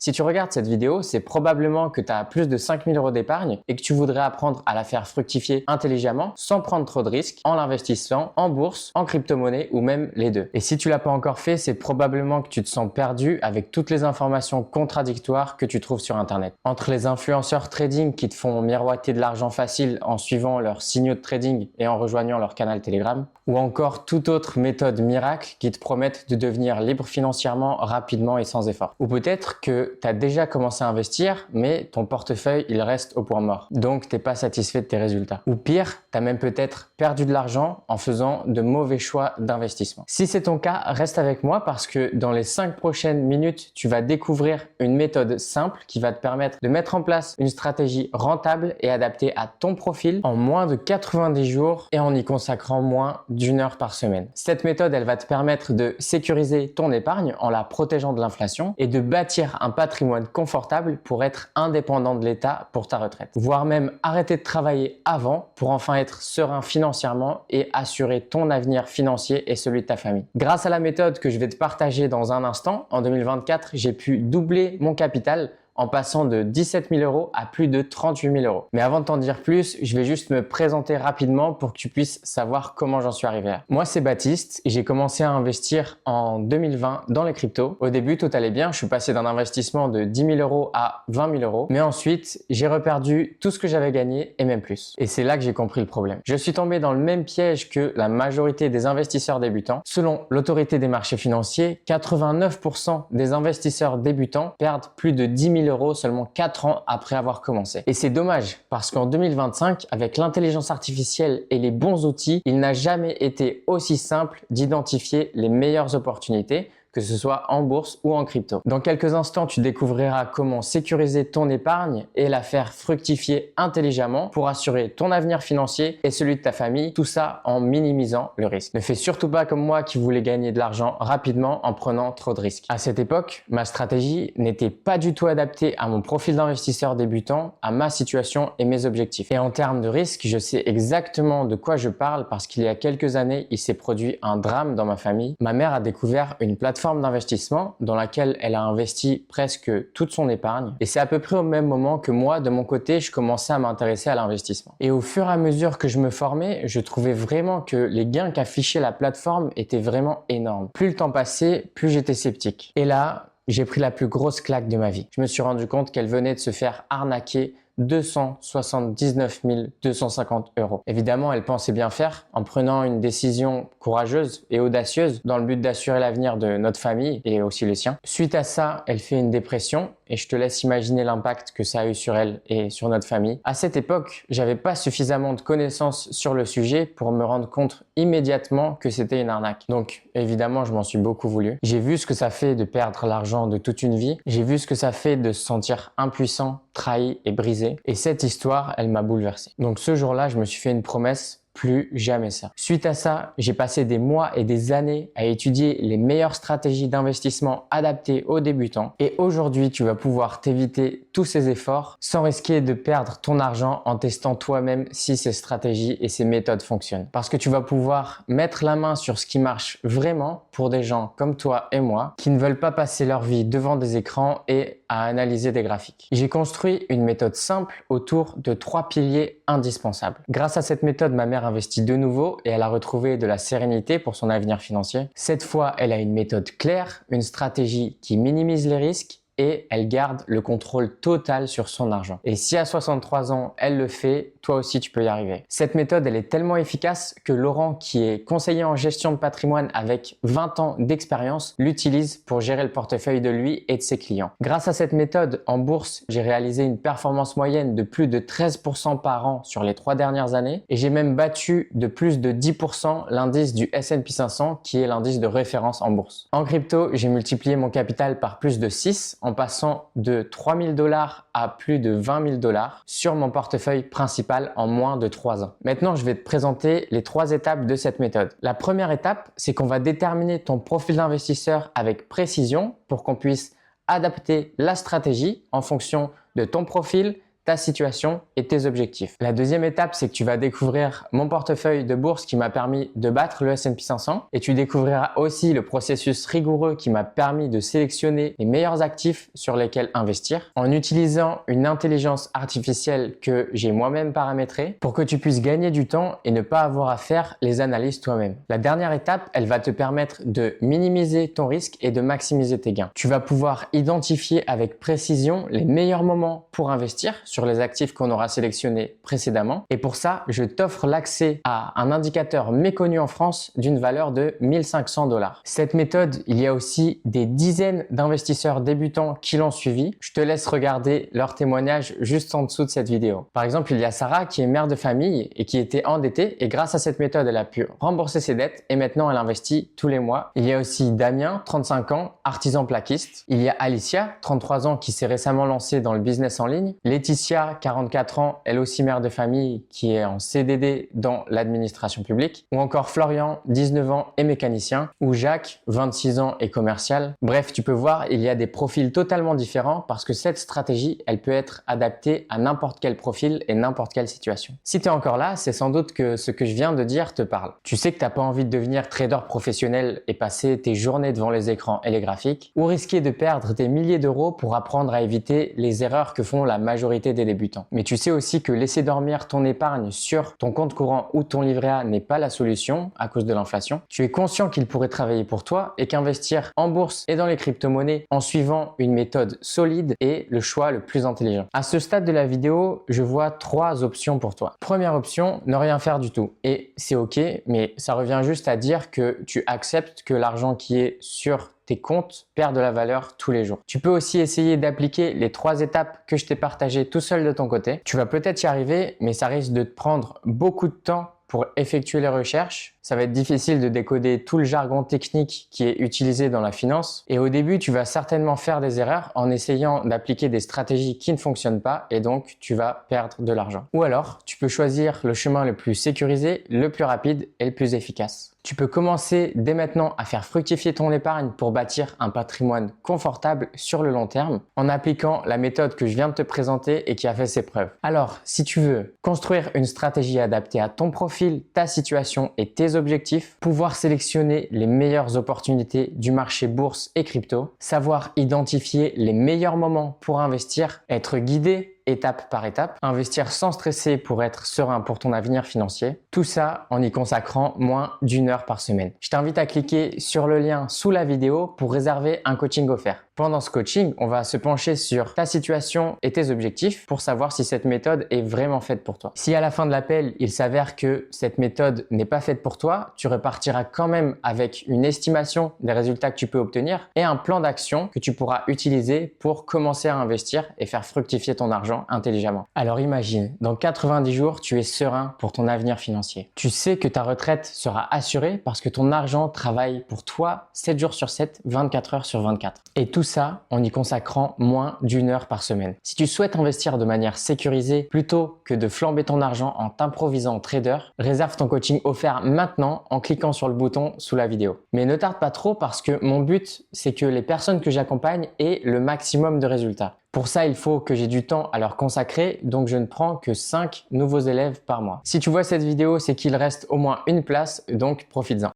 Si tu regardes cette vidéo, c'est probablement que tu as plus de 5000 € d'épargne et que tu voudrais apprendre à la faire fructifier intelligemment sans prendre trop de risques en l'investissant en bourse, en crypto-monnaie ou même les deux. Et si tu l'as pas encore fait, c'est probablement que tu te sens perdu avec toutes les informations contradictoires que tu trouves sur Internet. Entre les influenceurs trading qui te font miroiter de l'argent facile en suivant leurs signaux de trading et en rejoignant leur canal Telegram, ou encore toute autre méthode miracle qui te promettent de devenir libre financièrement rapidement et sans effort. Ou peut-être que tu as déjà commencé à investir, mais ton portefeuille, il reste au point mort. Donc, tu n'es pas satisfait de tes résultats. Ou pire, tu as même peut-être perdu de l'argent en faisant de mauvais choix d'investissement. Si c'est ton cas, reste avec moi parce que dans les 5 prochaines minutes, tu vas découvrir une méthode simple qui va te permettre de mettre en place une stratégie rentable et adaptée à ton profil en moins de 90 jours et en y consacrant moins d'1 heure par semaine. Cette méthode, elle va te permettre de sécuriser ton épargne en la protégeant de l'inflation et de bâtir un patrimoine confortable pour être indépendant de l'État pour ta retraite. Voire même arrêter de travailler avant pour enfin être serein financièrement et assurer ton avenir financier et celui de ta famille. Grâce à la méthode que je vais te partager dans un instant, en 2024, j'ai pu doubler mon capital en passant de 17 000 € à plus de 38 000 €. Mais avant de t'en dire plus, je vais juste me présenter rapidement pour que tu puisses savoir comment j'en suis arrivé là. Moi, c'est Baptiste et j'ai commencé à investir en 2020 dans les cryptos. Au début, tout allait bien. Je suis passé d'un investissement de 10 000 € à 20 000 €. Mais ensuite, j'ai reperdu tout ce que j'avais gagné et même plus. Et c'est là que j'ai compris le problème. Je suis tombé dans le même piège que la majorité des investisseurs débutants. Selon l'autorité des marchés financiers, 89% des investisseurs débutants perdent plus de 10 000 € seulement 4 ans après avoir commencé. Et c'est dommage parce qu'en 2025, avec l'intelligence artificielle et les bons outils, il n'a jamais été aussi simple d'identifier les meilleures opportunités, que ce soit en bourse ou en crypto. Dans quelques instants, tu découvriras comment sécuriser ton épargne et la faire fructifier intelligemment pour assurer ton avenir financier et celui de ta famille, tout ça en minimisant le risque. Ne fais surtout pas comme moi qui voulais gagner de l'argent rapidement en prenant trop de risques. À cette époque, ma stratégie n'était pas du tout adaptée à mon profil d'investisseur débutant, à ma situation et mes objectifs. Et en termes de risque, je sais exactement de quoi je parle parce qu'il y a quelques années, il s'est produit un drame dans ma famille. Ma mère a découvert une plateforme d'investissement dans laquelle elle a investi presque toute son épargne et c'est à peu près au même moment que moi de mon côté je commençais à m'intéresser à l'investissement. Et au fur et à mesure que je me formais, je trouvais vraiment que les gains qu'affichait la plateforme étaient vraiment énormes. Plus le temps passait, plus j'étais sceptique. Et là, j'ai pris la plus grosse claque de ma vie. Je me suis rendu compte qu'elle venait de se faire arnaquer 279 250 €. Évidemment, elle pensait bien faire en prenant une décision courageuse et audacieuse dans le but d'assurer l'avenir de notre famille et aussi le sien. Suite à ça, elle fait une dépression et je te laisse imaginer l'impact que ça a eu sur elle et sur notre famille. À cette époque, j'avais pas suffisamment de connaissances sur le sujet pour me rendre compte immédiatement que c'était une arnaque. Donc, évidemment, je m'en suis beaucoup voulu. J'ai vu ce que ça fait de perdre l'argent de toute une vie. J'ai vu ce que ça fait de se sentir impuissant, trahi et brisé. Et cette histoire, elle m'a bouleversé. Donc ce jour-là, je me suis fait une promesse, plus jamais ça. Suite à ça, j'ai passé des mois et des années à étudier les meilleures stratégies d'investissement adaptées aux débutants. Et aujourd'hui, tu vas pouvoir t'éviter tous ces efforts sans risquer de perdre ton argent en testant toi-même si ces stratégies et ces méthodes fonctionnent. Parce que tu vas pouvoir mettre la main sur ce qui marche vraiment pour des gens comme toi et moi qui ne veulent pas passer leur vie devant des écrans et à analyser des graphiques. J'ai construit une méthode simple autour de 3 piliers indispensables. Grâce à cette méthode, ma mère investit de nouveau et elle a retrouvé de la sérénité pour son avenir financier. Cette fois, elle a une méthode claire, une stratégie qui minimise les risques et elle garde le contrôle total sur son argent. Et si à 63 ans, elle le fait, toi aussi tu peux y arriver. Cette méthode, elle est tellement efficace que Laurent, qui est conseiller en gestion de patrimoine avec 20 ans d'expérience, l'utilise pour gérer le portefeuille de lui et de ses clients. Grâce à cette méthode, en bourse, j'ai réalisé une performance moyenne de plus de 13% par an sur les 3 dernières années et j'ai même battu de plus de 10% l'indice du S&P 500 qui est l'indice de référence en bourse. En crypto, j'ai multiplié mon capital par plus de 6 en passant de 3 000 $ à plus de 20 000 $ sur mon portefeuille principal en moins de 3 ans. Maintenant, je vais te présenter les 3 étapes de cette méthode. La première étape, c'est qu'on va déterminer ton profil d'investisseur avec précision pour qu'on puisse adapter la stratégie en fonction de ton profil, ta situation et tes objectifs. La deuxième étape, c'est que tu vas découvrir mon portefeuille de bourse qui m'a permis de battre le S&P 500 et tu découvriras aussi le processus rigoureux qui m'a permis de sélectionner les meilleurs actifs sur lesquels investir en utilisant une intelligence artificielle que j'ai moi-même paramétrée pour que tu puisses gagner du temps et ne pas avoir à faire les analyses toi-même. La dernière étape, elle va te permettre de minimiser ton risque et de maximiser tes gains. Tu vas pouvoir identifier avec précision les meilleurs moments pour investir sur les actifs qu'on aura sélectionnés précédemment. Et pour ça, je t'offre l'accès à un indicateur méconnu en France d'une valeur de 1500 $. Cette méthode, il y a aussi des dizaines d'investisseurs débutants qui l'ont suivi. Je te laisse regarder leurs témoignages juste en dessous de cette vidéo. Par exemple, il y a Sarah qui est mère de famille et qui était endettée et grâce à cette méthode, elle a pu rembourser ses dettes et maintenant elle investit tous les mois. Il y a aussi Damien, 35 ans, artisan plaquiste. Il y a Alicia, 33 ans, qui s'est récemment lancée dans le business en ligne. Laetitia, 44 ans, elle aussi mère de famille, qui est en CDD dans l'administration publique. Ou encore Florian, 19 ans et mécanicien. Ou Jacques, 26 ans et commercial. Bref, tu peux voir, il y a des profils totalement différents parce que cette stratégie, elle peut être adaptée à n'importe quel profil et n'importe quelle situation. Si tu es encore là, c'est sans doute que ce que je viens de dire te parle. Tu sais que tu n'as pas envie de devenir trader professionnel et passer tes journées devant les écrans et les graphiques ou risquer de perdre des milliers d'euros pour apprendre à éviter les erreurs que font la majorité des débutants. Mais tu sais aussi que laisser dormir ton épargne sur ton compte courant ou ton livret A n'est pas la solution à cause de l'inflation. Tu es conscient qu'il pourrait travailler pour toi et qu'investir en bourse et dans les crypto-monnaies en suivant une méthode solide est le choix le plus intelligent. À ce stade de la vidéo, je vois 3 options pour toi. Première option, ne rien faire du tout. Et c'est ok, mais ça revient juste à dire que tu acceptes que l'argent qui est sur tes comptes perd de la valeur tous les jours. Tu peux aussi essayer d'appliquer les 3 étapes que je t'ai partagées tout seul de ton côté. Tu vas peut-être y arriver, mais ça risque de te prendre beaucoup de temps pour effectuer les recherches. Ça va être difficile de décoder tout le jargon technique qui est utilisé dans la finance. Et au début, tu vas certainement faire des erreurs en essayant d'appliquer des stratégies qui ne fonctionnent pas et donc tu vas perdre de l'argent. Ou alors, tu peux choisir le chemin le plus sécurisé, le plus rapide et le plus efficace. Tu peux commencer dès maintenant à faire fructifier ton épargne pour bâtir un patrimoine confortable sur le long terme en appliquant la méthode que je viens de te présenter et qui a fait ses preuves. Alors, si tu veux construire une stratégie adaptée à ton profil, ta situation et tes objectifs, pouvoir sélectionner les meilleures opportunités du marché bourse et crypto, savoir identifier les meilleurs moments pour investir, être guidé étape par étape, investir sans stresser pour être serein pour ton avenir financier, tout ça en y consacrant moins d'1 heure par semaine. Je t'invite à cliquer sur le lien sous la vidéo pour réserver un coaching offert. Pendant ce coaching, on va se pencher sur ta situation et tes objectifs pour savoir si cette méthode est vraiment faite pour toi. Si à la fin de l'appel, il s'avère que cette méthode n'est pas faite pour toi, tu repartiras quand même avec une estimation des résultats que tu peux obtenir et un plan d'action que tu pourras utiliser pour commencer à investir et faire fructifier ton argent intelligemment. Alors imagine, dans 90 jours, tu es serein pour ton avenir financier. Tu sais que ta retraite sera assurée parce que ton argent travaille pour toi 7 jours sur 7, 24 heures sur 24. Et tout ça en y consacrant moins d'1 heure par semaine. Si tu souhaites investir de manière sécurisée plutôt que de flamber ton argent en t'improvisant trader, réserve ton coaching offert maintenant en cliquant sur le bouton sous la vidéo. Mais ne tarde pas trop parce que mon but, c'est que les personnes que j'accompagne aient le maximum de résultats. Pour ça, il faut que j'ai du temps à leur consacrer, donc je ne prends que 5 nouveaux élèves par mois. Si tu vois cette vidéo, c'est qu'il reste au moins une place, donc profites-en.